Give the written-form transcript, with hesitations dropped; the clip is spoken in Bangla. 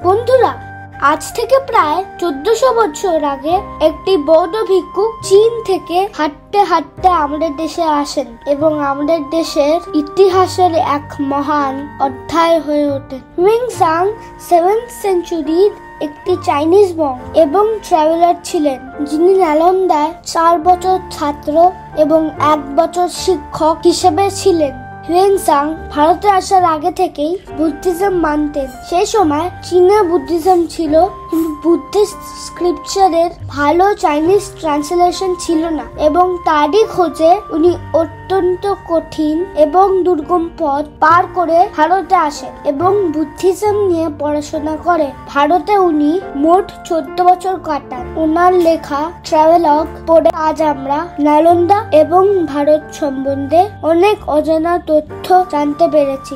বন্ধুরা, আজ থেকে প্রায় 1400 বছর আগে একটি বৌদ্ধ ভিক্ষুক চীন থেকে হাঁটতে হাঁটতে আমাদের দেশে আসেন এবং আমাদের দেশের ইতিহাসের এক মহান অধ্যায় হয়ে ওঠে। হুয়েনসাং 7th সেঞ্চুরির একটি চাইনিজ মঙ্ক এবং ট্রাভেলার ছিলেন, যিনি নালন্দায় 4 বছর ছাত্র এবং 1 বছর শিক্ষক হিসেবে ছিলেন। হুয়েনসাং ভারতে আসার আগে থেকেই বুদ্ধিজম মানতেন। সেই সময় চীনে বুদ্ধিজম ছিল, কিন্তু বুদ্ধিস্ট স্ক্রিপচারের ভালো চাইনিজ ট্রান্সলেশন ছিল না এবং তারই খোঁজে উনি অত্যন্ত কঠিন এবং দুর্গম পথ পার করে ভারতে আসেন এবং বুদ্ধিজম নিয়ে পড়াশোনা করে। ভারতে উনি মোট 14 বছর কাটান। ওনার লেখা ট্রাভেলগ পড়ে আজ আমরা নালন্দা এবং ভারত সম্বন্ধে অনেক অজানা তথ্য জানতে পেরেছি।